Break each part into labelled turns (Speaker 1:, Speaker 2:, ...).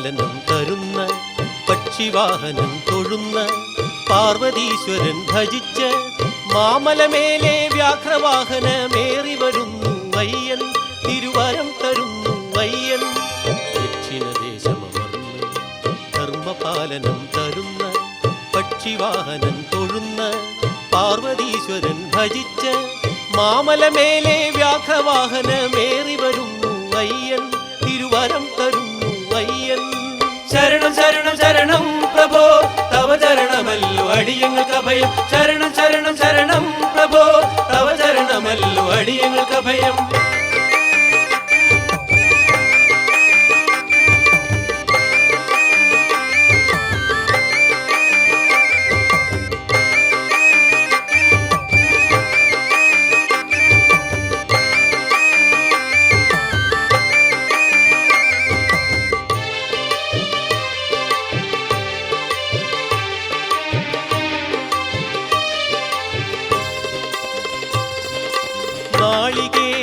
Speaker 1: ധർമ്മപാലനം തരുന്ന പക്ഷിവാഹനം തൊഴുന്ന പാർവതീശ്വരൻ ഭജിച്ച് മാമലമേലെ വ്യാഘ്രവാഹനമേറി വരുന്നു അയ്യൻ, തിരുവരം തരുന്നു അയ്യൻ. ദക്ഷിണദേശമമർന്ന് ധർമ്മപാലനം തരുന്ന പക്ഷിവാഹനം തൊഴുന്ന പാർവതീശ്വരൻ ഭജിച്ച് മാമലമേലെ വ്യാഘ്രവാഹനമേറി വരുന്നു അയ്യൻ, തിരുവരം തരുന്നു അയ്യൻ.
Speaker 2: ശരണം ശരണം ശരണം പ്രഭോ, തവ ചരണമല്ലോ അടിയങ്ങൾക്ക് അഭയം. ശരണം ശരണം ശരണം പ്രഭോ, തവ ചരണമല്ലോ അടിയങ്ങൾക്ക് അഭയം.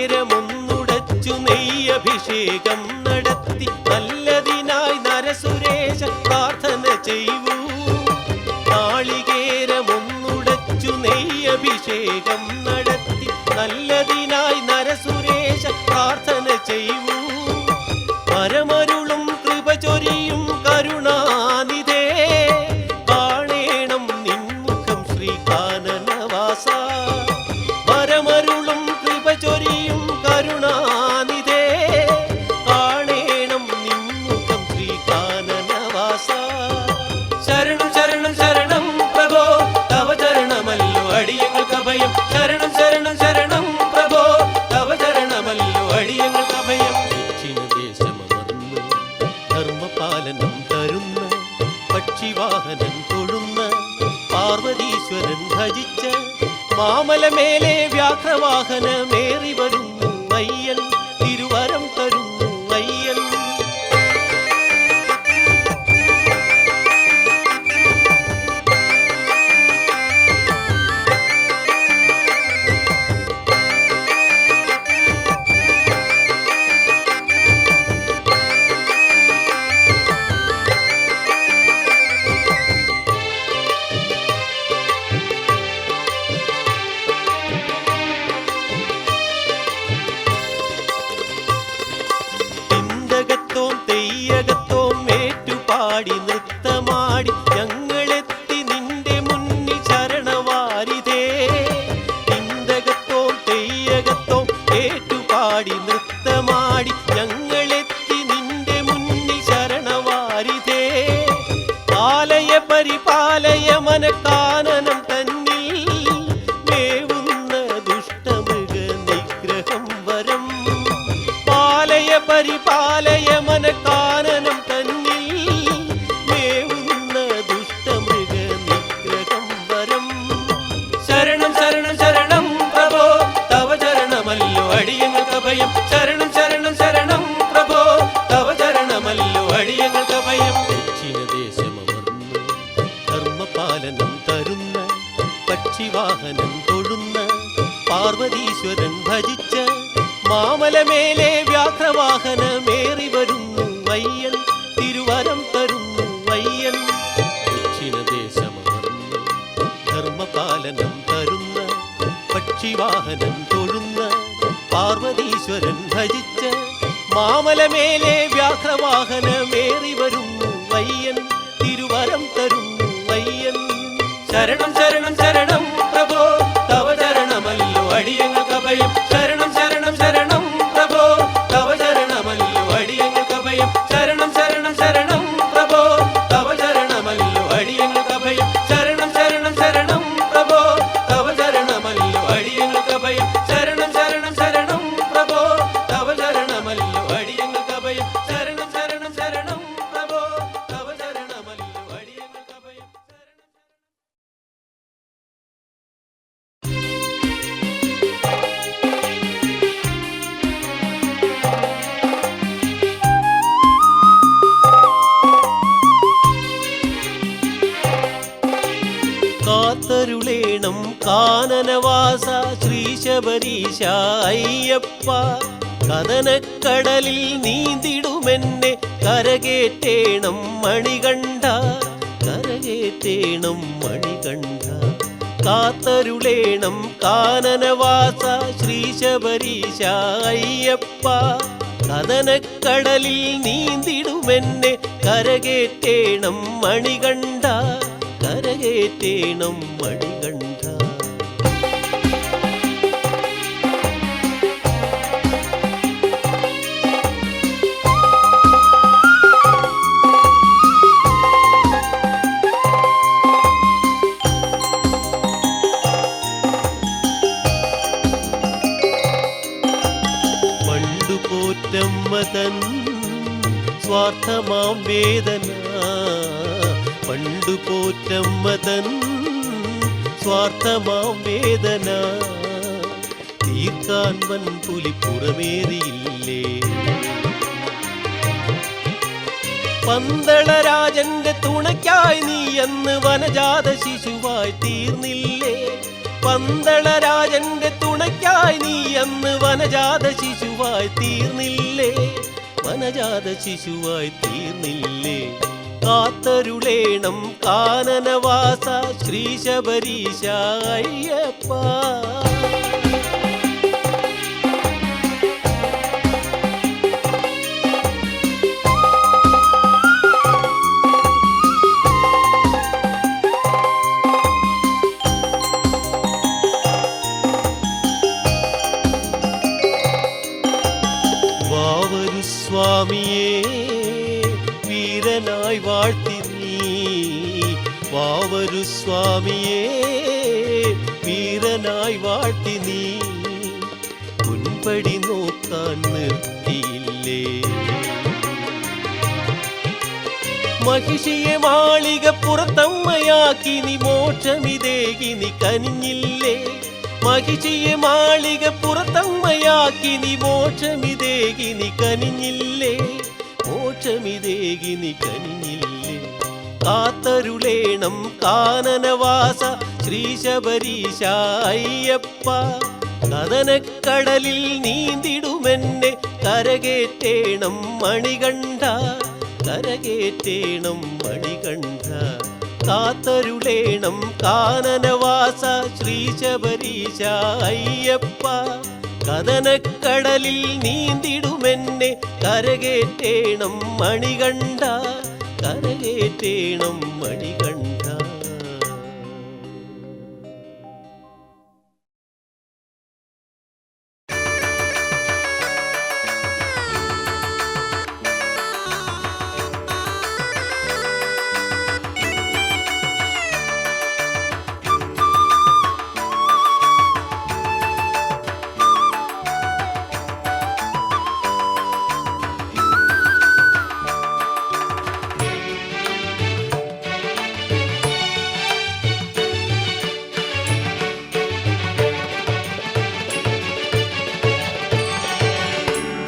Speaker 1: നാളികേരമൊന്നുടച്ചു നെയ്യഭിഷേകം നടത്തി നല്ലതിനായി നരസുരേശ പ്രാർത്ഥന ചെയ്യൂ. നാളികേരമൊന്നുടച്ചു നെയ്യഭിഷേകം നടത്തി നല്ലതിനായി നരസുരേശ പ്രാർത്ഥന ചെയ്യൂ. പരമരുളും കൃപ ചൊരിയും കരുണാനിധേ, കാണേണം നിൻമുഖം ശ്രീകാനനവാസ. പരമരുളും കൃപ ചൊരിയും കരുണാനിധേ, കാണേണം നിൻമുഖം ശ്രീകാനനവാസ.
Speaker 2: ശരണം ശരണം ശരണം പ്രഭോ, തവ ചരണമല്ലോ അടിയങ്ങൾക്ക് അഭയം. ശരണം ശരണം ശരണം പ്രഭോ, തവ ചരണമല്ലോ അടിയങ്ങൾക്ക് അഭയം.
Speaker 1: ദക്ഷിണദേശമമർന്ന് ധർമ്മപാലനം തരുന്ന പക്ഷിവാഹനം തൊഴുന്ന പാർവതീശ്വരൻ ഭജിച്ച് മാമലമേലെ വ്യാഘ്രവാഹനമേറി വരുന്നു അയ്യൻ, തിരുവരം തരുന്നു അയ്യൻ. തെയ്യകത്തോം ഏറ്റുപാടി നൃത്തമാടി ഞങ്ങളെത്തി നിന്റെ മുന്നിൽ ശരണവാരിതേ. ഇന്ദകത്തോം തെയ്യകത്തോം ഏറ്റുപാടി നൃത്തമാടി ഞങ്ങളെത്തി നിന്റെ മുന്നിൽ ശരണവാരിതേ. പാലയ പരിപാലയ മനക്കാനനം തന്നിൽ മേവുന്ന ദുഷ്ടമൃഗ നിഗ്രഹം വരം. പാലയ പരിപാലയ മനക്കാനനം തന്നിൽ മേവുന്ന ദുഷ്ടമൃഗ നിഗ്രഹം വരം.
Speaker 2: ശരണം ശരണം ശരണം പ്രഭോ, തവ ചരണമല്ലോ അടിയങ്ങൾക്ക് അഭയം. ശരണം ശരണം ശരണം പ്രഭോ, തവ ചരണമല്ലോ അടിയങ്ങൾക്ക് അഭയം.
Speaker 1: ദക്ഷിണദേശമമർന്ന് ധർമ്മപാലനം തരുന്ന പക്ഷിവാഹനം തൊഴുന്ന പാർവതീശ്വരൻ ഭജിച്ച് മാമലമേലെ വ്യാഘ്രവാഹനമേറി വരുന്നു അയ്യൻ, തിരുവരം തരുന്നു അയ്യൻ. ദക്ഷിണദേശമമർന്ന് ധർമ്മപാലനം തരുന്ന പക്ഷിവാഹനം തൊഴുന്ന പാർവതീശ്വരൻ ഭജിച്ച് മാമലമേലെ വ്യാഘ്രവാഹനമേറി വരുന്നു അയ്യൻ, തിരുവരം തരുന്നു അയ്യൻ.
Speaker 2: ശരണം ശരണം ശരണം പ്രഭോ, തവ ചരണമല്ലോ അടിയങ്ങൾക്ക് അഭയം. ശരണം ശരണം ശരണം പ്രഭോ, തവ ചരണമല്ലോ അടിയങ്ങൾക്ക് അഭയം. ശരണം ശരണം ശരണം പ്രഭോ, തവ ചരണമല്ലോ അടിയങ്ങൾക്ക് അഭയം. ശരണം ശരണം ശരണം പ്രഭോ, തവ ചരണമല്ലോ അടിയങ്ങൾക്ക് അഭയം. ശരണം ശരണം ശരണം പ്രഭോ, തവ ചരണമല്ലോ അടിയങ്ങൾക്ക് അഭയം. ശരണം ശരണം ശരണം പ്രഭോ, തവ ചരണമല്ലോ അടിയങ്ങൾക്ക് അഭയം.
Speaker 1: കാത്തരുളേണം കാനനവാസ ശ്രീശബരീശ അയ്യപ്പ. കഥനക്കടലിൽ നീന്തിടുമെന്നെ കരകേറ്റേണം മണികണ്ഠ, കരകേറ്റേണം മണികണ്ഠ. കാത്തരുളേണം കാനനവാസ ശ്രീശബരീശ അയ്യപ്പ, കഥനക്കടലിൽ നീന്തിടുമെന്നെ കരകേറ്റേണം മണികണ്ഠ, കരകേറ്റേണം മണികണ്ഠ. പോറ്റമ്മതൻ സ്വാർത്ഥമാം വേദന, പണ്ടു പോറ്റമ്മതൻ സ്വാർത്ഥമാം വേദന തീർക്കാൻ വൻപുലി പുറമേറിയില്ലേ. പന്തളരാജന്റെ തുണയ്ക്കായി നീ അന്ന് വനജാത ശിശുവായി തീർന്നില്ലേ. പന്തളരാജന്റെ തുണയ്ക്കായി നീ അന്ന് വനജാത ശിശുവായി തീർന്നില്ലേ, വനജാത ശിശുവായി തീർന്നില്ലേ. കാത്തരുളേണം കാനനവാസ ശ്രീശബരീശ അയ്യപ്പ. സ്വാമിയേ വീരനായി വാഴ്ത്തി നീ, വാവരു സ്വാമിയേ വീരനായി വാഴ്ത്തി നീ, മുൻപടി നോക്കാൻ നിർത്തിയില്ലേ. മഹിഷിയെ മാളിക പുറത്തമ്മയാക്കി നീ മോക്ഷമിതേകി നീ കനിഞ്ഞില്ലേ. മഹിഷിയെ മാളിക പുറത്തമ്മയാക്കി നീ മോക്ഷമിതേകി നീ കനിഞ്ഞില്ലേ, മോക്ഷമിതേകി നീ കനിഞ്ഞില്ലേ. കാത്തരുളേണം കാനനവാസ ശ്രീശബരീശ അയ്യപ്പ, കഥനക്കടലിൽ നീന്തിടുമെന്നെ കരകേറ്റേണം മണികണ്ഠ, കരകേറ്റേണം മണികണ്ഠ. കാത്തരുളേണം കാനനവാസ ശ്രീശബരീശ അയ്യപ്പ, കഥനക്കടലിൽ നീന്തിടുമെന്നെ കരകേറ്റേണം മണികണ്ഠ, കരകേറ്റേണം മണികണ്ഠ.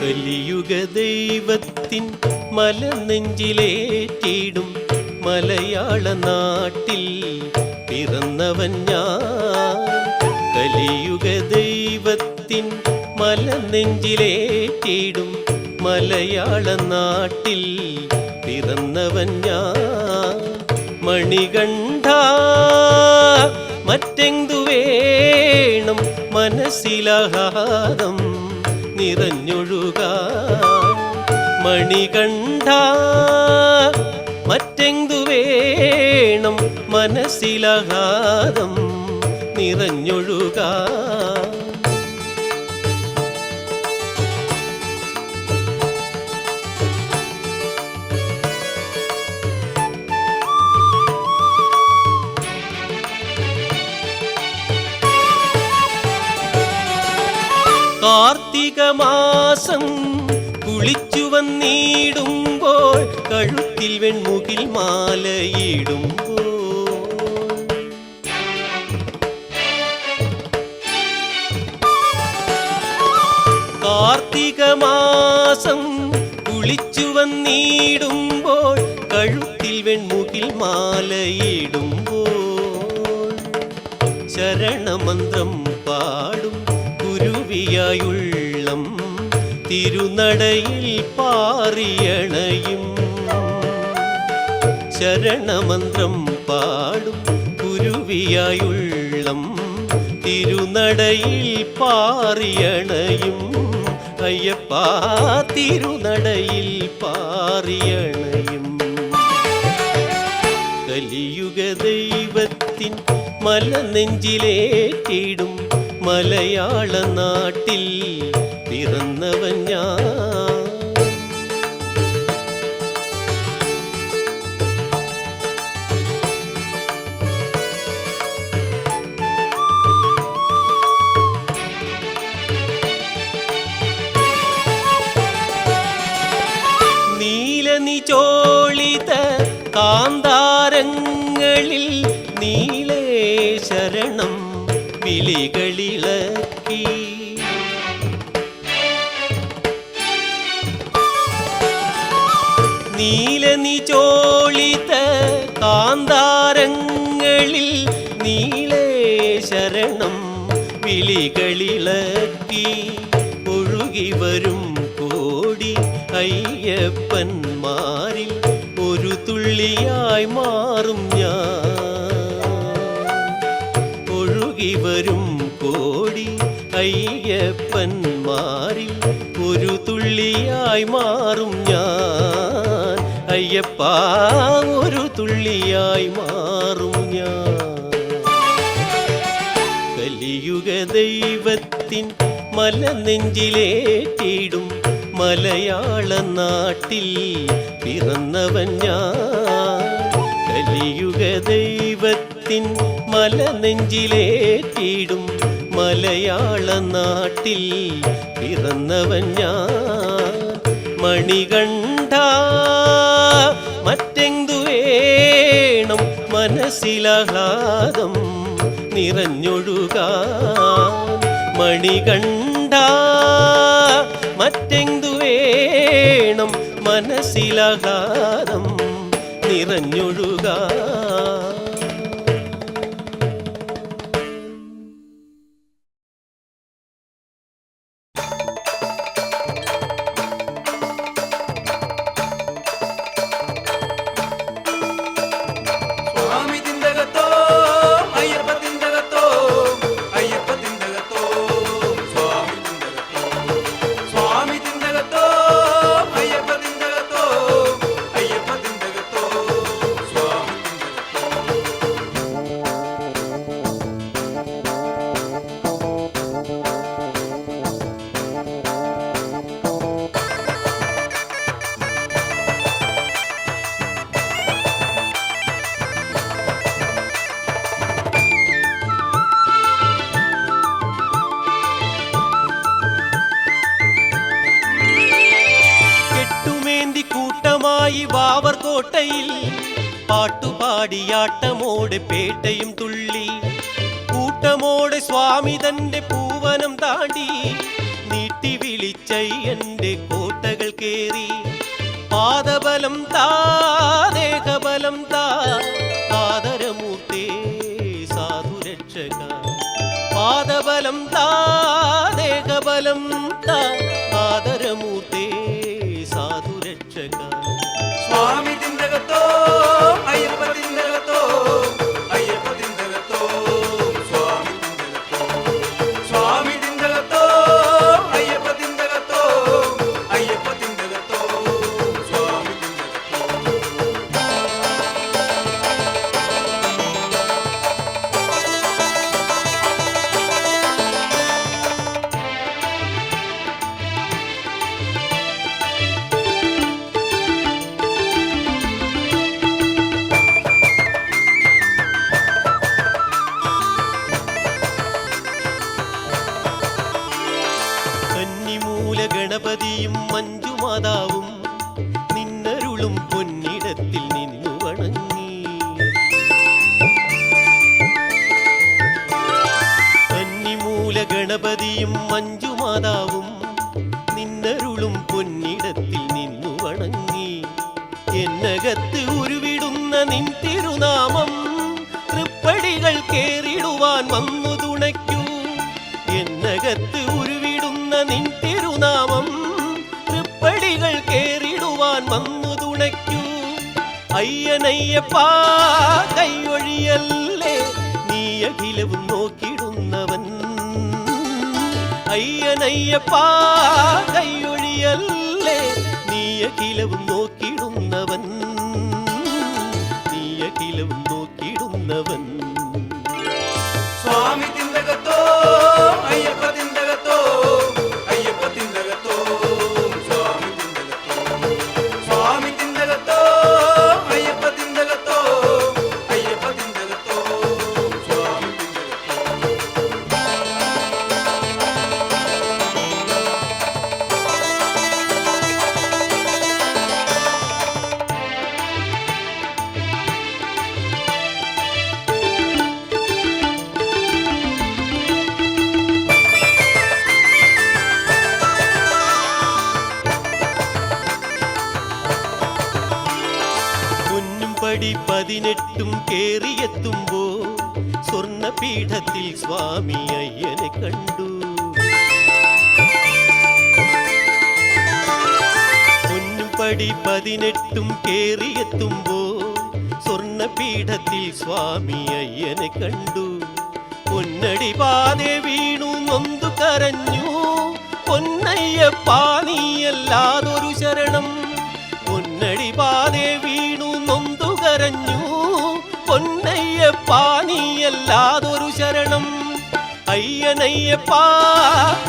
Speaker 1: കലിയുഗ ദൈവത്തിൻ മലനെഞ്ചിലേറ്റിടും മലയാള നാട്ടിൽ പിറന്നവൻ ഞാൻ. കലിയുഗ ദൈവത്തിൻ മലനെഞ്ചിലേറ്റിടും മലയാള നാട്ടിൽ പിറന്നവൻ ഞാൻ. മണികണ്ഠ മറ്റെന്തു വേണം മനസ്സിലാഹാദം നിറഞ്ഞൊഴുകാൻ. മണികണ്ഠ മറ്റെന്തു വേണം മനസ്സിലാഹാദം നിറഞ്ഞൊഴുകാൻ. കാർത്തിക മാസം കുളിച്ചു വന്നിടുമ്പോൾ കഴുത്തിൽ വെൺമുകിൽ മാലയിടുമ്പോൾ, കാർത്തിക മാസം കുളിച്ചു വന്നിടുമ്പോൾ കഴുത്തിൽ വെൺമുകിൽ മാലയിടുമ്പോൾ, ശരണമന്ത്രം പാടും കുരുവിയായുള്ളം തിരുനടയിൽ പാറിയണയും ശരണമന്ത്രം പാടും കുരുവിയായുള്ളം തിരുനടയിൽ പാറിയണയും അയ്യപ്പാ തിരുനടയിൽ പാറിയണയും കലിയുഗ ദൈവത്തിൻ മല നെഞ്ചിലേറ്റിടും മലയാള നാട്ടിൽ പിറന്നവൻ ഞാൻ. നീലനിചോളിത കാന്താരങ്ങളിൽ നീലേ ശരണം വിളികളിളക്കി നീലനിചോളിത കാന്താരങ്ങളിൽ നീലേ ശരണം വിളികളിളക്കി ഒഴുകി വരും കോടി അയ്യപ്പന്മാരിൽ ഒരു തുള്ളിയായി മാറും ഞാൻ. ഒഴുകി വരും കോടി അയ്യപ്പന്മാരിൽ ഒരു തുള്ളിയായി മാറും ഞാൻ. അയ്യപ്പാ ഒരു തുള്ളിയായി മാറും ഞാൻ. കലിയുഗ ദൈവത്തിൻ മല നെഞ്ചിലേറ്റിടും മലയാള നാട്ടിൽ പിറന്നവൻ ഞാൻ. കലിയുഗ ദൈവത്തിൻ മല നെഞ്ചിലേറ്റിടും മലയാള നാട്ടിൽ പിറന്നവൻ ഞാൻ. മണികണ്ഠ മറ്റെന്തു വേണം മനസ്സിലാഹ്ലാദം നിറഞ്ഞൊഴുകാൻ. മണികണ്ഠ മറ്റെന്തു വേണം മനസ്സിലാഹ്ലാദം നിറഞ്ഞൊഴുകാൻ. കോട്ടയിൽ പാട്ടുപാടിയാട്ടമോടെ പേട്ടയും തുള്ളി കൂട്ടമോടെ സ്വാമി തന്റെ പൂവനം താണ്ടി നീട്ടി വിളിച്ചയ്യന്റെ കോട്ടകൾ കേറി. പാദബലം താ ദേഹബലം താ ആദരമൂർത്തേ സാധുരക്ഷക. പാദബലം താ ദേഹബലം താ ആദരമൂർത്തേ സാധുരക്ഷക.
Speaker 2: സ്വാമി തിന്തകത്തോ അയ്യപ്പ തിന്തകത്തോ അയ്യപ്പ തിന്തകത്തോ സ്വാമി തിന്തകത്തോ സ്വാമി തിന്തകത്തോ അയ്യപ്പ തിന്തകത്തോ അയ്യപ്പ തിന്തകത്തോ സ്വാമി തിന്തകത്തോ.
Speaker 1: ഗണപതിയും മഞ്ജുമാതാവും നിന്നരുളും പൊന്നിടത്തിൽ നിന്നു വണങ്ങി. കന്നിമൂല ഗണപതിയും മഞ്ജുമാതാവും നിന്നരുളും പൊന്നിടത്തിൽ നിന്നു വണങ്ങി. എന്നകത്ത് ഉരുവിടുന്ന നിൻ തിരുനാമം തൃപ്പടികൾ കേറിടുവാൻ വന്നു തുണയ്ക്കൂ. എന്നകത്ത് ഉരുവിടുന്ന നിൻ തിരുനാമം അയ്യനയ്യപ്പാ കൈയൊഴിയല്ലേ നീ അഖിലവും നോക്കിടുന്നവൻ അയ്യനയ്യപ്പാ കൈയൊഴിയല്ലേ നീ അഖിലവും നോക്കിടുന്നവൻ നീ അഖിലവും നോക്കിടുന്നവൻ
Speaker 2: സ്വാമി തിന്തകത്തോ അയ്യപ്പ തിന്തകത്തോ അയ്യപ്പ തിന്തകത്തോ സ്വാമി തിന്തകത്തോ സ്വാമി തിന്തകത്തോ അയ്യപ്പ തിന്തകത്തോ അയ്യപ്പ തിന്തകത്തോ സ്വാമി
Speaker 1: പടി 18 കേറിയെത്തുമ്പോ സ്വർണപീഠത്തിൽ സ്വാമി അയ്യനെ കണ്ടു പടി 18 കേറിയെത്തുമ്പോ സ്വർണപീഠത്തിൽ സ്വാമി അയ്യനെ കണ്ടു പൊന്നടി പാതെ വീണു നൊന്തു കരഞ്ഞു പൊന്നയ്യപ്പാ നീയല്ലാതൊരു ശരണം പൊന്നടി പാതെ വീണു നൊന്തു കരഞ്ഞു പൊന്നയ്യപ്പാ നീയല്ലാതൊരു ശരണം അയ്യനയ്യപ്പാ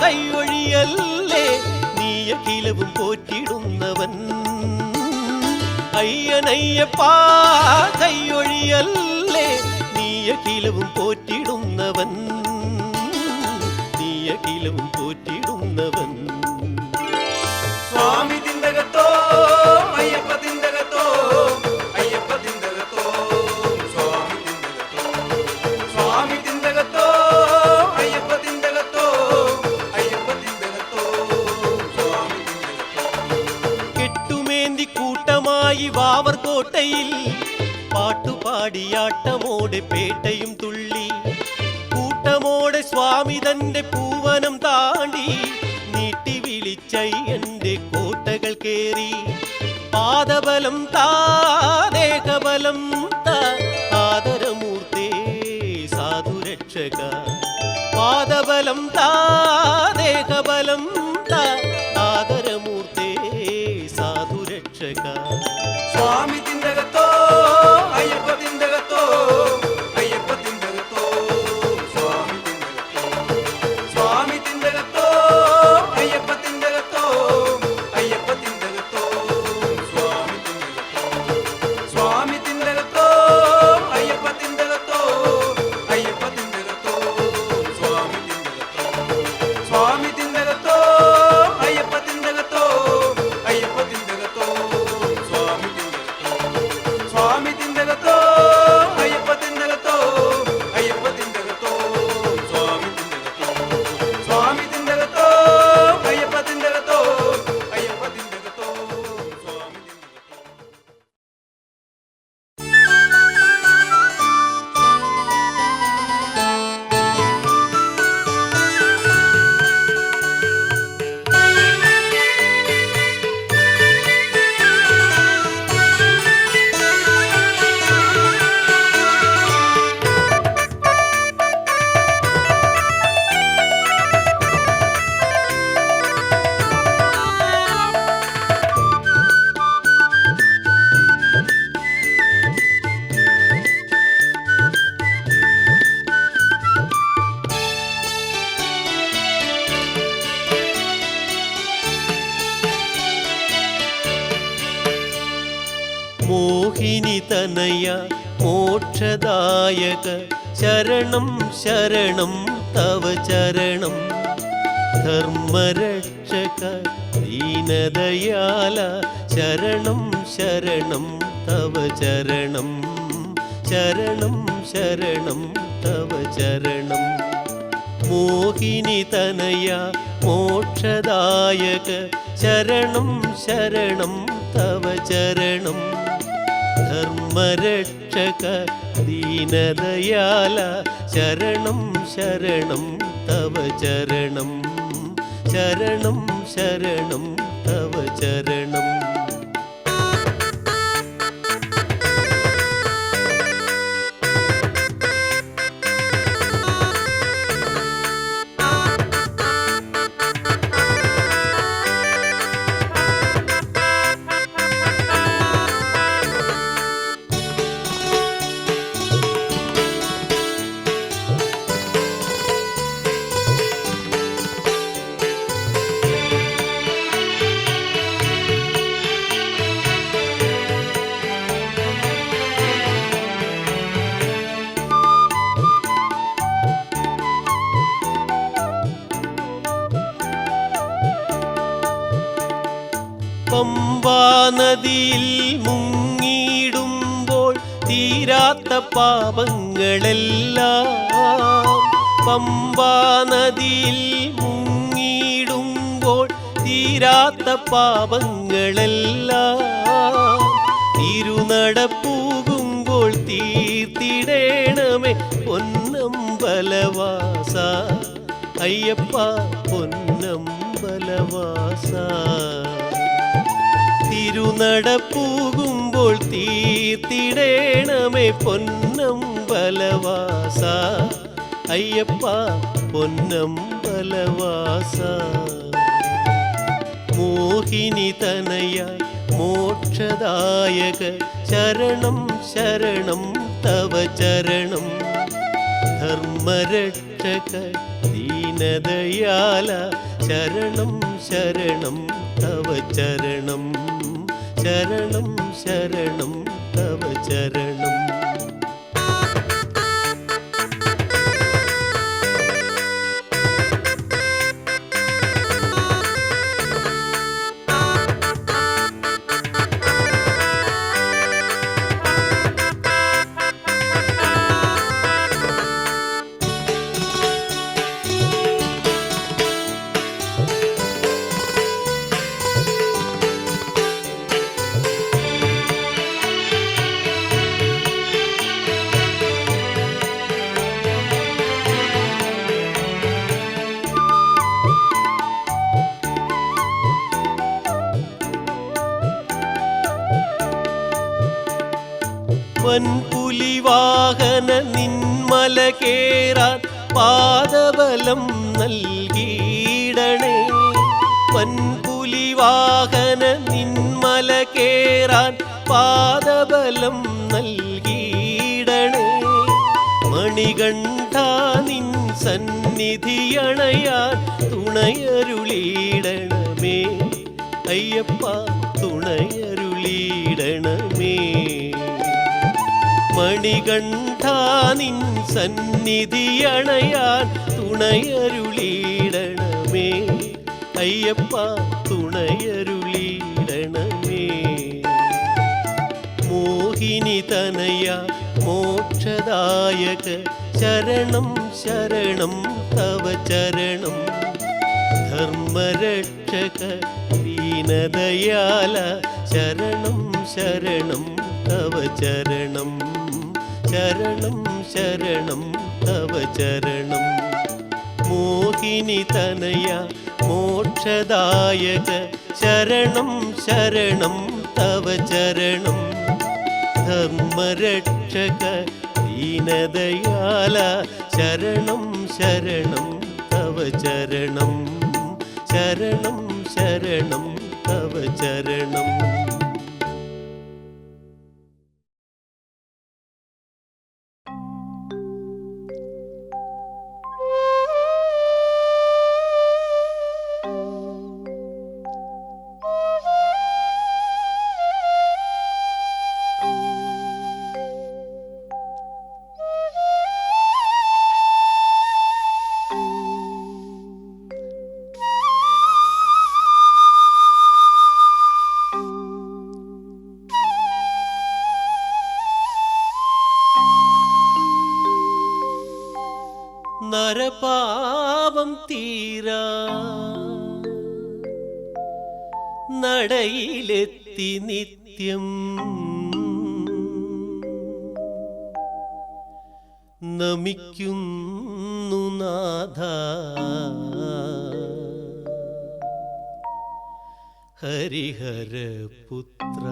Speaker 1: കൈയൊഴിയല്ലേ നീ അഖിലവും പോറ്റിടുന്നവൻ അയ്യനയ്യപ്പാ കൈയൊഴിയല്ലേ നീ അഖിലവും പോറ്റിടുന്നവൻ നീ അഖിലവും പോറ്റിടുന്നവൻ
Speaker 2: സ്വാമി തിന്തകത്തോ അയ്യപ്പ തിന്തകത്തോ അയ്യപ്പ തിന്തകത്തോ സ്വാമി തിന്തകത്തോ സ്വാമി തിന്തകത്തോ അയ്യപ്പ തിന്തകത്തോ അയ്യപ്പ തിന്തകത്തോ സ്വാമി തിന്തകത്തോ
Speaker 1: കെട്ടുമേന്തി കൂട്ടമായി വാവർകോട്ടയിൽ പാട്ടുപാടിയാട്ടമോടെ പേട്ടയും തുള്ളി കൂട്ടമോടെ സ്വാമി തന്റെ പൂവനം താണ്ടി നീട്ടി വിളിച്ചയ്യന്റെ കോട്ടകൾ കേറി പാദബലം താദേഹബലം ആദരമൂർത്തേ സാധുരക്ഷക പാദബലം താദേഹബലം ആദരമൂർത്തേ സാധുരക്ഷക
Speaker 2: സ്വാമി തിന്തകത്തോ അയ്യപ്പ തിന്തകത്തോ അയ്യപ്പ തിന്തകത്തോ സ്വാമി തിന്തകത്തോ സ്വാമി തിന്തകത്തോ അയ്യപ്പ തിന്തകത്തോ അയ്യപ്പ തിന്തകത്തോ സ്വാമി തിന്തകത്തോ സ്വാമി തിന്തകത്തോ അയ്യപ്പ തിന്തകത്തോ അയ്യപ്പ തിന്തകത്തോ സ്വാമി തിന്തകത്തോ സ്വാമി തിന്തകത്തോ അയ്യപ്പ തിന്തകത്തോ അയ്യപ്പ തിന്തകത്തോ സ്വാമി തിന്തകത്തോ സ്വാമി തിന്തകത്തോ അയ്യപ്പ തിന്തകത്തോ അയ്യപ്പ തിന്തകത്തോ സ്വാമി തിന്തകത്തോ സ്വാമി തിന്തകത്തോ അയ്യപ്പ തിന്തകത്തോ അയ്യപ്പ തിന്തകത്തോ സ്വാമി തിന്തകത്തോ
Speaker 1: മോഹിനി തനയ മോക്ഷദായക ശരണം ശരണം തവ ചരണം ധർമ്മരക്ഷക ദീനദയാല ശരണം ശരണം തവ ചരണം ശരണം ശരണം തവ ചരണം മോഹിനി തനയ മോക്ഷദായക ശരണം ശരണം തവ ചരണം ധർമ്മരക്ഷക ദീനദയാല ശരണം ശരണം തവ ചരണം ശരണം ശരണം തവ ചരണം നദിയിൽ മുങ്ങിയിടുമ്പോൾ തീരാത്ത പാപങ്ങളെല്ലാം, പമ്പാ നദിയിൽ മുങ്ങിയിടുമ്പോൾ തീരാത്ത പാപങ്ങളെല്ലാം, തിരുനടപ്പൂകുമ്പോൾ തീർത്തിടേണമേ പൊന്നമ്പലവാസ അയ്യപ്പ പൊന്നമ്പലവാസ. തിരുനടപ്പൂകുമ്പോൾ തീർത്തിടേണമേ പൊന്നമ്പലവാസ അയ്യപ്പ പൊന്നമ്പലവാസ. മോഹിനി തനയ മോക്ഷദായക ശരണം ശരണം തവ ചരണം, ധർമ്മരക്ഷക ദീനദയാല ശരണം ശരണം തവ ചരണം, ശരണം ശരണം തവ ചരണം. വൻപുലിവാഹന നിന്മല കേറാൻ പാദബലം നൽകിയിടണേ, വൻപുലിവാഹന നിന്മല കേറാൻ പാദബലം നൽകിയിടണേ, മണികണ്ഠ നിൻ സന്നിധിയണയാൻ തുണയരുളിയിടണമേ അയ്യപ്പ തുണയരുളിയിടണമേ. മണികണ്ഠ നിൻ സന്നിധിയണയാൻ തുണയരുളിയിടണമേ അയ്യപ്പ തുണയരുളിയിടണമേ. മോഹിനി തനയ മോക്ഷദായക ശരണം ശരണം തവ ചരണം, ധർമ്മരക്ഷക ദീനദയാല ശരണം ശരണം തവ ചരണം, ശരണം ശരണം തവ ചരണം. മോഹിനി തനയ മോക്ഷദായക ശരണം ശരണം തവ ചരണം, ധർമ്മരക്ഷക ദീനദയാല ശരണം ശരണം തവ ചരണം, ശരണം ശരണം തവ ചരണം. നരപാപം തീരാ നടയിലെത്തി നിത്യം, നമിക്കുന്നു നാഥ ഹരിഹരപുത്ര.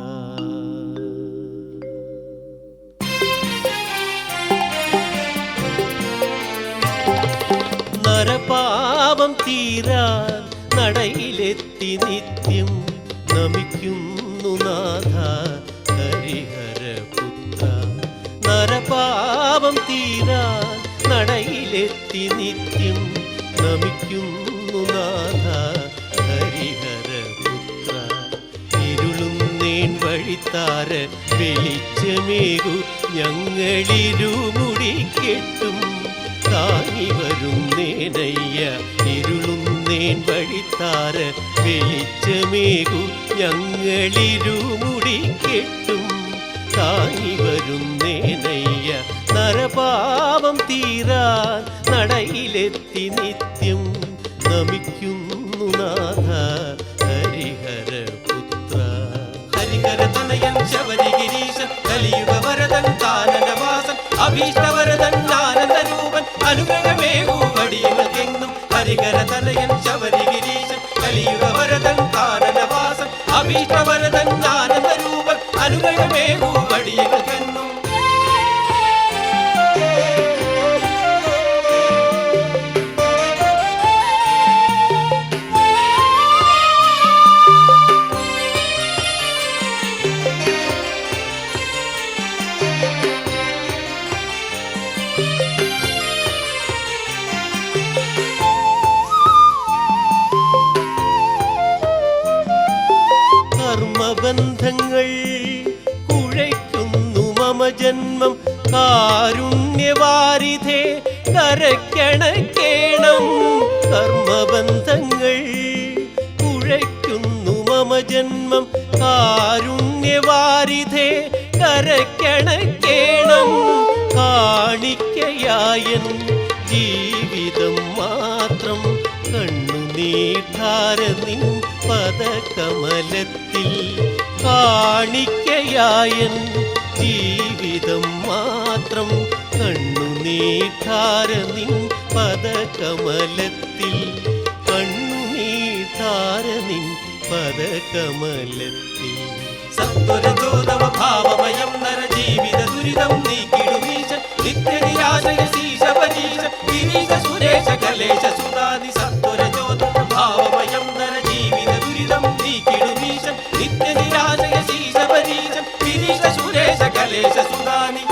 Speaker 1: നരപാപം തീരാൻ നടയിലെത്തി നിത്യം, നമിക്കുന്നു നാഥ ഹരിഹരപുത്ര. നരപാപം തീരാൻ നടയിലെത്തി നിത്യം, നമിക്കുന്നു നാഥ ഹരിഹരപുത്ര. ഇരുളുന്നേൻ വഴിത്താര വെളിച്ചമേകു ഞങ്ങളിരുമുടിക്കെട്ടും താങ്ങി വരുന്നേനയ്യ. ഇരുളുന്നേൻ വഴിത്താര വെളിച്ചമേകു ഞങ്ങളിരുമുടി കെട്ടും താങ്ങി വരുന്നേനയ്യ നരപാപം തീരാൻ നടയിലെത്തി നിത്യം നമിക്കുന്നു നാഥ ഹരിഹരപുത്ര.
Speaker 2: ഹരിഹരതനയൻ ശബരിഗിരീശൻ കലിയുഗ വരദൻ കാനനവാസൻ അഭീഷ്ടവരദൻ ആനന്ദരൂപൻ അനുഗ്രഹമേകൂ അടിയങ്ങൾക്കെന്നും. ഹരിഹരതനയൻ ശബരിഗിരീശൻ കലിയുഗ വരദൻ കാനനവാസൻ അഭീഷ്ടവരദൻ ആനന്ദരൂപൻ അനുഗ്രഹമേകൂ അടിയങ്ങൾക്കെന്നും.
Speaker 1: കർമ്മബന്ധങ്ങൾ കുഴയ്ക്കുന്നു മമ ജന്മം കാരുണ്യവാരിധേ കരക്കണക്കേണം. കർമ്മബന്ധങ്ങൾ കുഴയ്ക്കുന്നു മമ ജന്മം കാരുണ്യവാരിധേ കരക്കണക്കേണം. കാണിക്കയായൻ ജീവിതം മാത്രം കണ്ണുനീർധാര നിൻ പദകമലത്തിൽ. കാണിക്കയായൻ ജീവിതം മാത്രം കണ്ണുനീർധാര നിൻ പദകമലത്തിൽ. കണ്ണുനീർധാര നിൻ പദകമലത്തിൽ.
Speaker 2: സത്വരജോതവ ഭാവമയം നരജീവിത ദുരിതം നീക്കിടുമീശൻ നിത്യനിരാശയ ശീശപരീശ ഗിരീശ സുരേശ കലേശ സുതാനി. സത്വരജോതവ ഭാവമയം നരജീവിത ദുരിതം നീക്കിടുമീശൻ നിത്യനിരാശയ ശീശപരീശ ഗിരീശ സുരേശ കലേശ സുതാനി.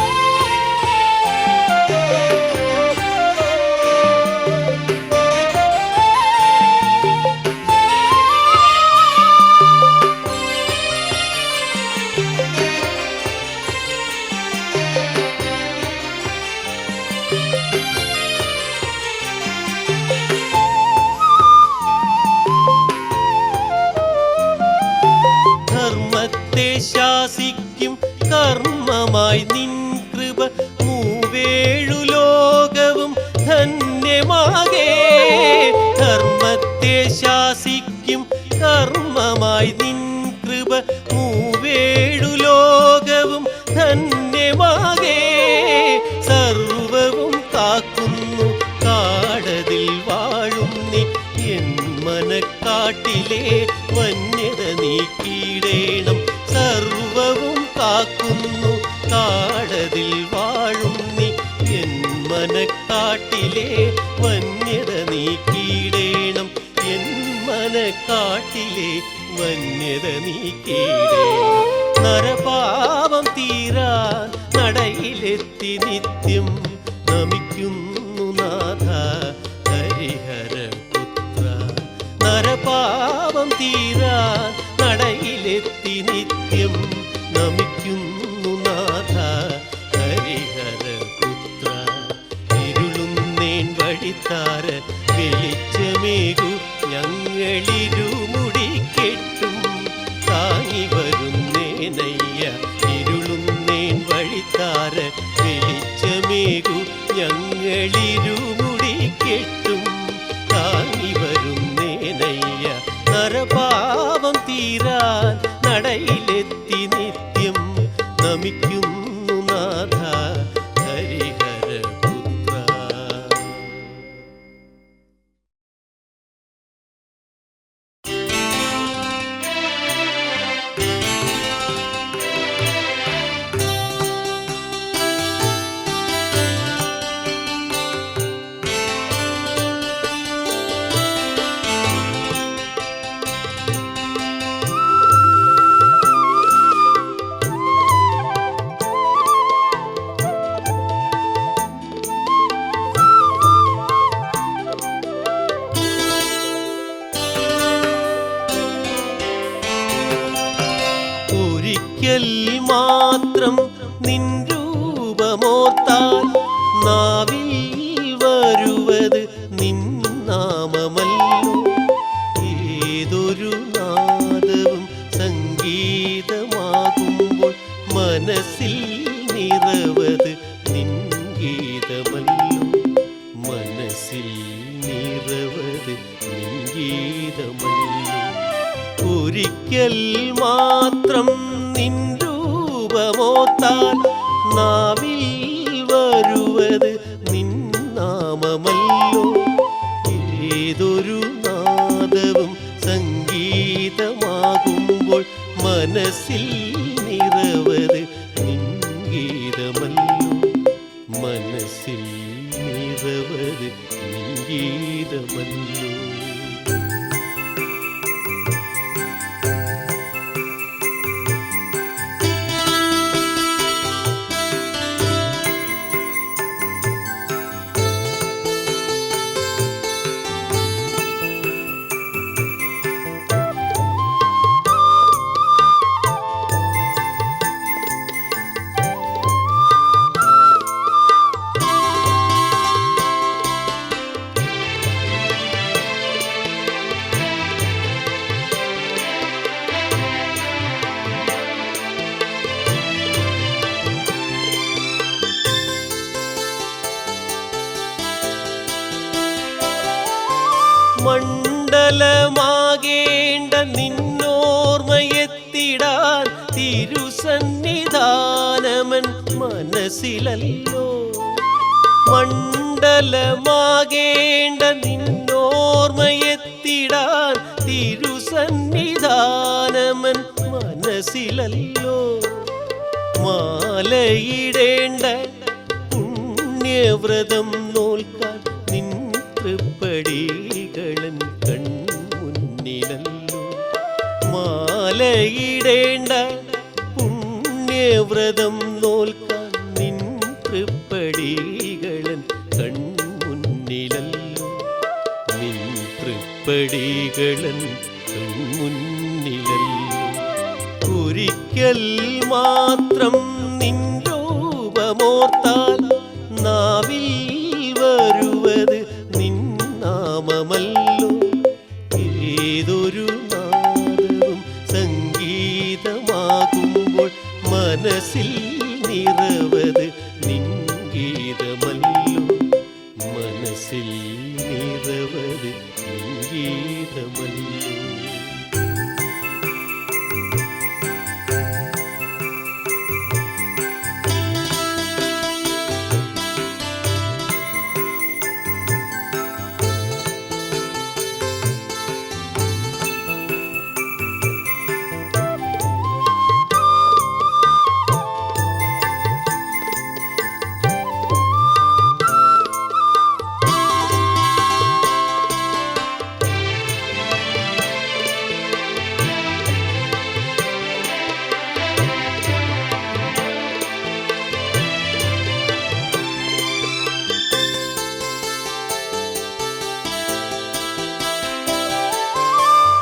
Speaker 1: ധർമ്മത്തെ ശാസിക്കും കർമ്മമായി നിൻ കൃപ മൂവേഴു ലോകവും ധന്യമാകേ. ധർമ്മത്തെ ശാസിക്കും കർമ്മമായി നിൻ കൃപ മൂവേഴു ലോകവും ധന്യമാകേ. സർവവും കാക്കുന്നു കാടതിൽ വാഴും നീ എൻ മനക്കാട്ടിലെ വന്യത നീക്കിയിടേണം. സർവവും കാക്കുന്നു കാടതിൽ വാഴും നീ എൻ മനക്കാട്ടിലെ വന്യത നീക്കിയിടേണം. എൻ മനക്കാട്ടിലെ വന്യത നീക്കിയിടേണം. നരപാപം തീരാൻ നടയിലെത്തി നിത്യം നമിക്കുന്നു നാഥ ഹരിഹരപുത്ര. നരപാപം തീരാൻ നടയിലെത്തി നിത്യം നമിക്കുന്നു നാഥ ഹരിഹരപുത്ര. ഇരുളുന്നേൻ വഴിത്താര വെളിച്ചമേകു ഞങ്ങളിരുമുടി കെട്ടും താങ്ങി വരുന്നേനയ്യ. ഇരുളുന്നേൻ വഴിത്താര വെളിച്ചമേകു ഞങ്ങളിരുമുടി കെട്ടും താങ്ങി വരുന്നേനയ്യ. നരപാപം തീരാൻ നടയിലെത്തി നിത്യം നമിക്കുന്നു നാഥ ഹരിഹരപുത്ര. ഒരിക്കൽ മാത്രം നിൻ രൂപമോർത്താൽ നാവിൽ വരുവത് നിൻ നാമമല്ലോ. ഏതൊരു നാദവും സംഗീതമാകുമ്പോൾ മനസ്സിൽ നിറവത് നിൻ ഗീതമല്ലോ. മനസ്സിൽ നിറവത് നിൻ ഗീതമല്ലോ. മണ്ഡലമാകേണ്ട നിന്നോർമ്മയെത്തിടാൻ തിരുസന്നിധാനമൻ മനസ്സിലല്ലോ. മണ്ഡലമാകേണ്ട നിന്നോർമ്മയെത്തിടാൻ തിരുസന്നിധാനമൻ മനസ്സിലല്ലോ. മാലയിടേണ്ട പുണ്യവ്രതം നോൽക്കാൻ നിൻ തൃപ്പടികളൻ കൺമുന്നിലല്ലോ. മാലയിടേണ്ട പുണ്യവ്രതം നോൽക്കാൻ നിൻ തൃപ്പടികളൻ കൺമുന്നിലല്ലോ. നിൻ തൃപ്പടികളൻ കൺമുന്നിലല്ലോ. ഒരിക്കൽ മാത്രം നിൻ രൂപമോർത്താൽ നാവിൽ വരുവത് നിൻ നാമമല്ലോ. ഏതൊരു നാദവും സംഗീതമാകുമ്പോൾ മനസ്സിൽ നിറവത് നിൻ ഗീതമല്ലോ. മനസ്സിൽ നിറവത് നിൻ ഗീതമല്ലോ.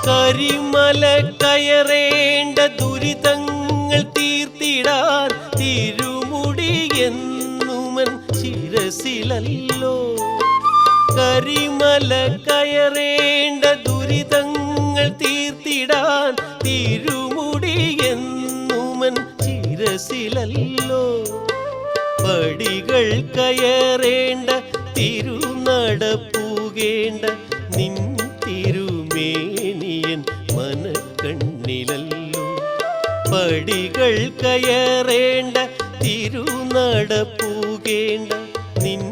Speaker 1: കരിമല കയറേണ്ട ദുരിതങ്ങൾ തീർത്തിടാൻ തിരുമുടി എന്നുമൻ ശിരസിലല്ലോ. കരിമല കയറേണ്ട ദുരിതങ്ങൾ തീർത്തിടാൻ തിരുമുടി എന്നുമൻ ശിരസിലല്ലോ. പടികൾ കയറേണ്ട തിരുനടപ്പുകേണ്ട നിൻ തിരുമേനിയൻ മനക്കണ്ണിലല്ലോ. പടികൾ കയറേണ്ട തിരുനടപ്പുകേണ്ട നിൻ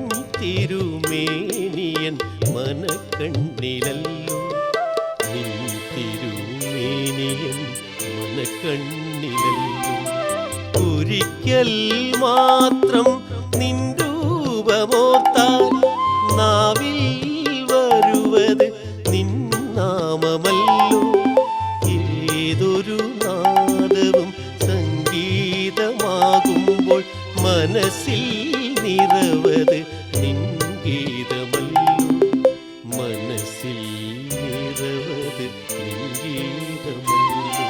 Speaker 1: തിരുമേനിയൻ മനക്കണ്ണിലല്ലോ. നിൻ തിരുമേനിയൻ മനക്കണ്ണിലല്ലോ. ഒരിക്കൽ മാത്രം നിൻ രൂപമോർത്താൽ നാവിൽ വരുവത് നിൻ നാമമല്ലോ. ഏതൊരു നാദവും സംഗീതമാകുമ്പോൾ മനസ്സിൽ നിറവത് നിൻ ഗീതമല്ലോ. മനസ്സിൽ നിറവത് നിൻ ഗീതമല്ലോ.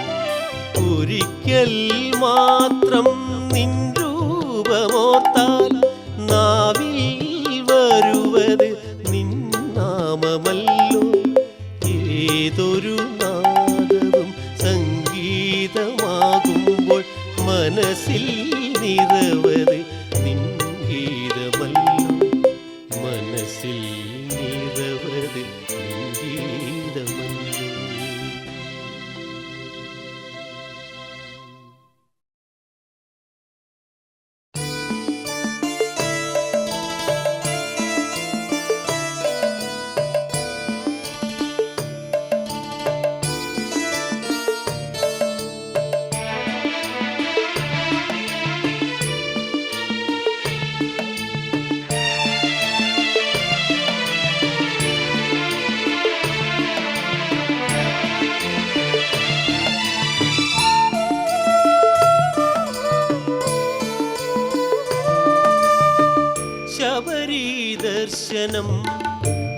Speaker 1: ഒരിക്കൽ മാത്രം നിൻ രൂപമോർത്താൽ നാവിൽ വരുവത് നിൻ നാമമല്ലോ. ഏതൊരു നാദവും സംഗീതമാകുമ്പോൾ മനസ്സിൽ നിറവത് നിൻ ഗീതമല്ലോ. മനസ്സിൽ നിറവത് നിൻ ഗീതമല്ലോ. ശബരി ദർശനം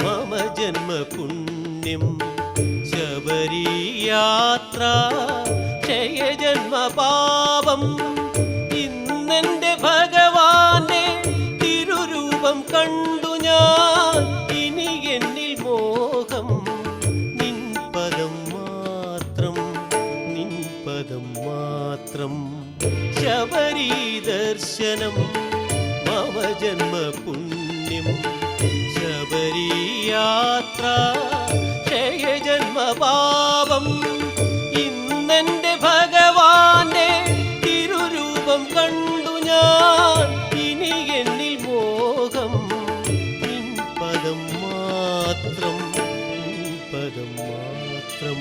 Speaker 1: മമ ജന്മപുണ്യം ശബരി യാത്ര ക്ഷയജന്മ പാപം ഇന്നെന്റെ ഭഗവാന്റെ തിരുരൂപം കണ്ടു ഞാൻ ഇനി എന്നിൽ മോഹം നിൻ പദം മാത്രം നിൻ പദം മാത്രം ശബരി ദർശനം മമ ജന്മപുണ്യം ശബരി യാത്ര ക്ഷയജന്മ പാപം ഇന്നെന്റെ ഭഗവാന്റെ തിരുരൂപം കണ്ടു ഞാൻ ഇനി എന്നിൽ മോഹം നിൻ പദം മാത്രം നിൻ പദം മാത്രം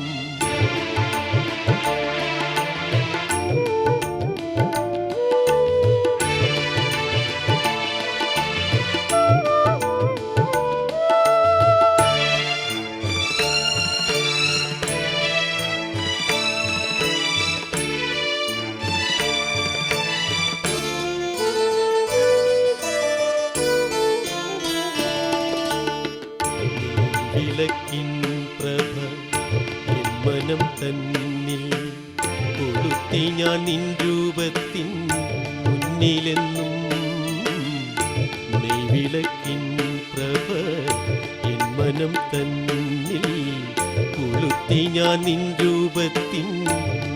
Speaker 1: വിളക്കിൻ പ്രഭ എൻ മനം തന്നിൽ കൊളുത്തി ഞാൻ നിൻ രൂപത്തിൻ മുന്നിലെന്നും നെയ്വിളക്കിൻ പ്രഭ എൻ മനം തന്നിൽ കൊളുത്തി ഞാൻ നിൻ രൂപത്തിൻ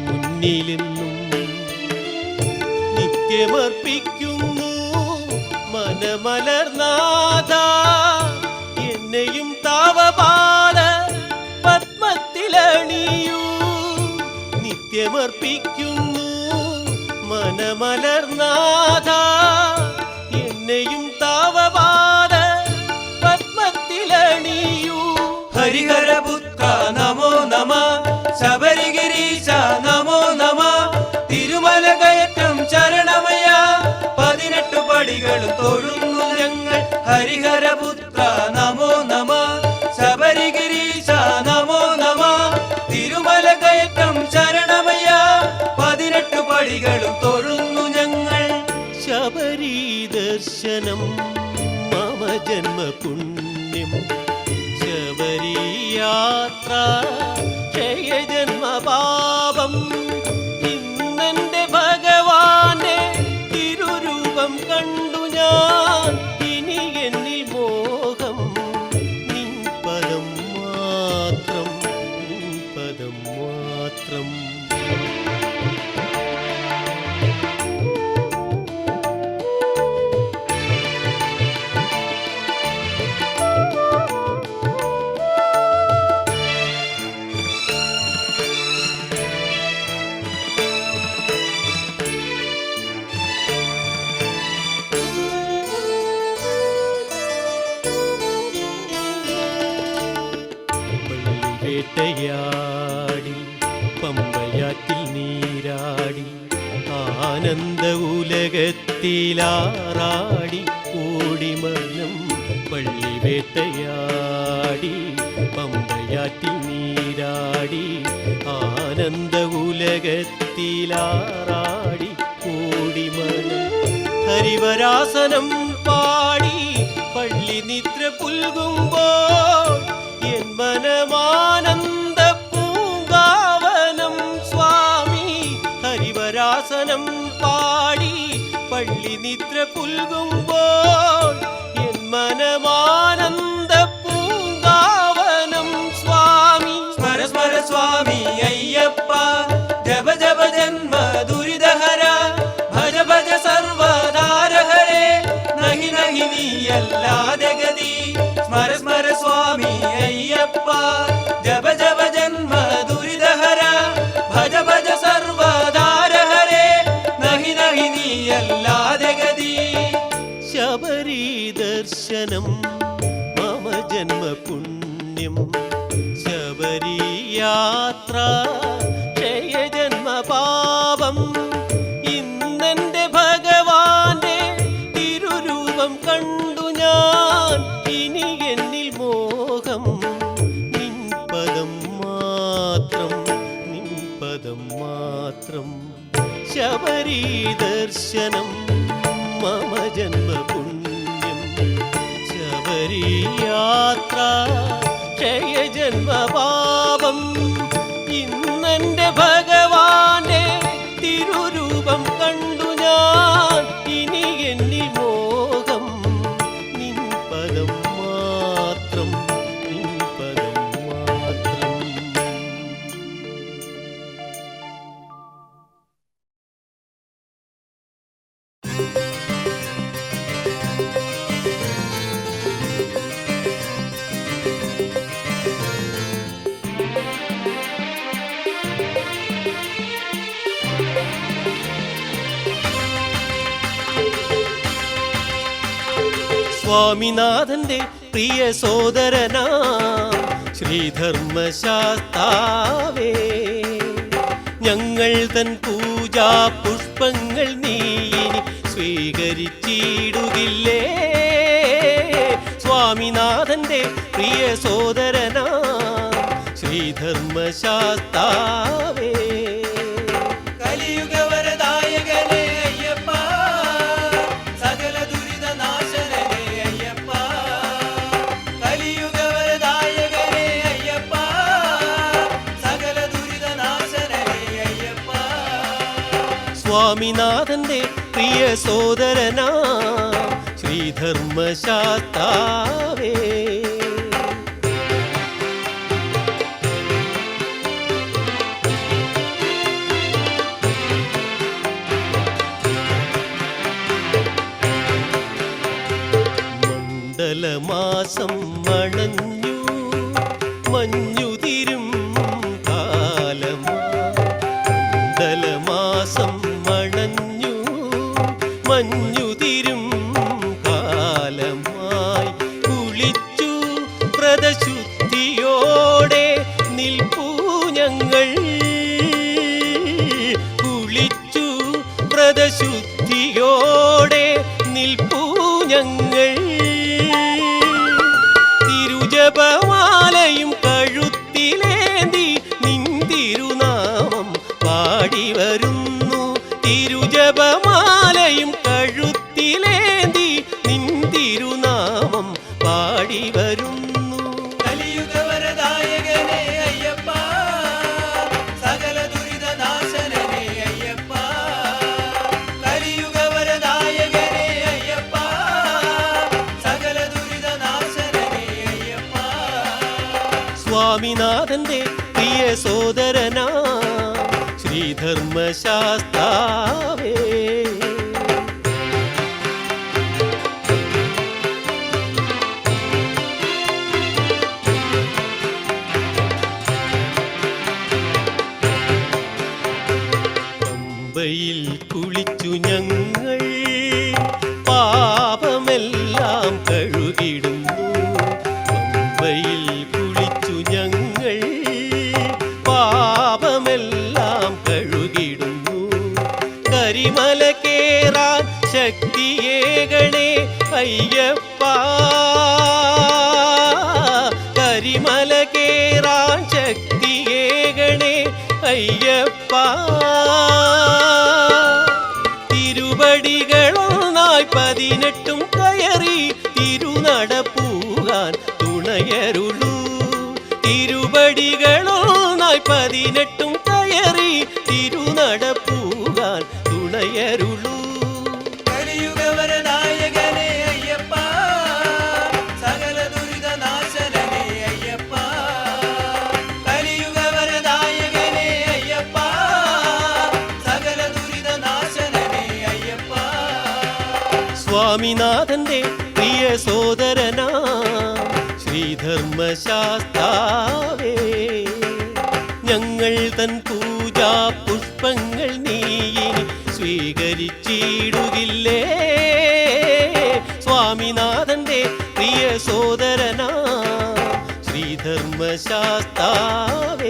Speaker 1: മുന്നിലെന്നും നിത്യമർപ്പിക്കുന്നു മനമലർനാഥ എന്നെയും താവപാദ പത്മത്തിലണിയൂ നിത്യമർപ്പിക്കുന്നു മനമലർനാഥ എന്നെയും താവപാദ പത്മത്തിലണിയൂ
Speaker 2: ഹരിഹരപുത്ര നമോ നമ ശബരിഗിരീശ നമോ നമ തിരുമല കയറ്റം ചരണമയ 18 പടികളും തൊഴുന്നു ഞങ്ങൾ ഹരിഹരപുത്ര നമോ നമ ശബരിഗിരീശ നമോ നമ തിരുമല കയറ്റം ചരണമയ 18 പടികളും തൊഴുന്നു ഞങ്ങൾ
Speaker 1: ശബരി ദർശനം മമ ജന്മപുണ്യം ശബരി യാത്ര ക്ഷയജന്മ പാപം ഇന്നെന്റെ ഭഗവാന്റെ തിരുരൂപം കണ്ടു ഞാൻ ഇനി എന്നിൽ മോഹം നിൻ പദം മാത്രം നിൻ പദം മാത്രം വേട്ടയാടി പമ്പയാറ്റിൽ നീരാടി ആനന്ദ ഉലകത്തിലാറാടി കൂടി മനം പള്ളി വേട്ടയാടി പമ്പയാറ്റിൽ നീരാടി ആനന്ദ ഉലകത്തിലാറാടി കൂടി മനം ഹരിവരാസനം പാടി പള്ളി നിദ്ര പുൽകുമ്പോൾ എൻ മനമാനന്ദ പൂങ്കാവനം സ്വാമി ഹരിവരാസനം പാടി പള്ളി നിദ്ര പുൽകുമ്പോൾ എൻ മനമാനന്ദ പൂങ്കാവനം സ്വാമി
Speaker 2: സ്മര സ്മര സ്വാമി അയ്യപ്പ ജപ ജപ ജന്മ ദുരിതഹര ഭജ ഭജ സർവധാരഹരേ നഹി നഹി നീയല്ലാതെ ഗതി സ്മര സ്മര സ്വാമി അയ്യപ്പ ജപ ജപ ജന്മ ദുരിതഹര ഭജ ഭജ സർവധാരഹരേ നഹി നഹി നീയല്ലാതെ ഗതി
Speaker 1: ശബരി ദർശനം മമ ജന്മപുണ്യം ശബരി യാത്ര ക്ഷയജന്മ പാപം ഇന്നെന്റെ ഭഗവാന്റെ തിരുരൂപം കണ്ടു ഞാൻ ഇനി എന്നിൽ മോഹം നിൻ പദം മാത്രം നിൻ പദം മാത്രം ശബരി ദർശനം മമ ജന്മപുണ്യം ശബരിയാത്ര ക്ഷയജന്മപാപം ഇന്നെന്റെ ഭഗവാന്റെ തിരുരൂപം കണ്ടു ഞാൻ ഇനി എന്നിൽ മോഹം നിൻ പദം മാത്രം നിൻ പദം മാത്രം. സ്വാമിനാഥന്റെ പ്രിയ സോദരനാ ശ്രീധർമ്മശാസ്താവേ, ഞങ്ങൾ തൻ പൂജാ പുഷ്പങ്ങൾ നീ ഇനി സ്വീകരിച്ചിടുകില്ലേ? സ്വാമിനാഥന്റെ പ്രിയ സോദരനാ ശ്രീധർമ്മശാസ്താവേ.
Speaker 2: കലിയുഗവരദായകനേ അയ്യപ്പ, സകല ദുരിതനാശനനേ അയ്യപ്പ. കലിയുഗവരദായകനേ അയ്യപ്പ, സകല ദുരിതനാശനനേ അയ്യപ്പ.
Speaker 1: സ്വാമിനാഥന്റെ പ്രിയ സോദരനാ ശ്രീധർമ്മശാസ്താവേ. മണ്ഡലമാസം മണഞ്ഞു മഞ്ഞുതിരും കാലമാ, മണ്ഡലമാസം മണഞ്ഞു മഞ്ഞുതിരും കാലമായി കുളിച്ചു വ്രതശുദ്ധിയോടെ നിൽപ്പൂ ഞങ്ങൾ, കുളിച്ചു വ്രതശുദ്ധിയോടെ നിൽപ്പൂ ഞങ്ങൾ. തിരുജപമാലയും കഴുത്തിലേന്തി നിൻ തിരുനാമം പാടി വരുന്നു, തിരുജപമാലയും കഴുത്തിലേന്തി നിൻ തിരുനാമം പാടി വരുന്നു.
Speaker 2: കലിയുഗവരദായകനേ അയ്യപ്പ, സകല ദുരിതനാശനനേ അയ്യപ്പ. കലിയുഗവരദായകനേ അയ്യപ്പ, സകല ദുരിതനാശനനേ അയ്യപ്പ.
Speaker 1: സ്വാമിനാഥന്റെ പ്രിയ സോദരനാ ശ്രീധർമ്മശാസ്താവേ. പമ്പയിൽ കുളിച്ചു ഞങ്ങൾ പാപമെല്ലാം കഴുകിടുന്നു, പമ്പയിൽ കുളിച്ചു ഞങ്ങൾ പാപമെല്ലാം കഴുകിടുന്നു. കരിമല കേറാൻ ശക്തിയേകണേ അയ്യപ്പ, കരിമല കേറാൻ ശക്തിയേകണേ അയ്യപ്പ. തിരുവടികളൊന്നായി 18 കയറി തിരുനടപ്പൂകാൻ തുണയരുളൂ, തിരുവടികളൊന്നായി 18 കയറി തിരുനടപ്പൂകാൻ തുണയരുളൂ.
Speaker 2: കലിയുഗവരദായകനേ അയ്യപ്പ, സകല ദുരിതനാശനനേ അയ്യപ്പ. കലിയുഗവരദായകനേ അയ്യപ്പ, സകല ദുരിതനാശനനേ അയ്യപ്പ.
Speaker 1: സ്വാമിനാഥന്റെ പ്രിയ സോദരനാ ശ്രീധർമ്മശാസ്താവേ, ഞങ്ങൾ തൻ പൂജാ പുഷ്പങ്ങൾ നീ ഇനി സ്വീകരിച്ചിടുകില്ലേ? സ്വാമിനാഥന്റെ പ്രിയ സോദരനാ ശ്രീധർമ്മശാസ്താവേ.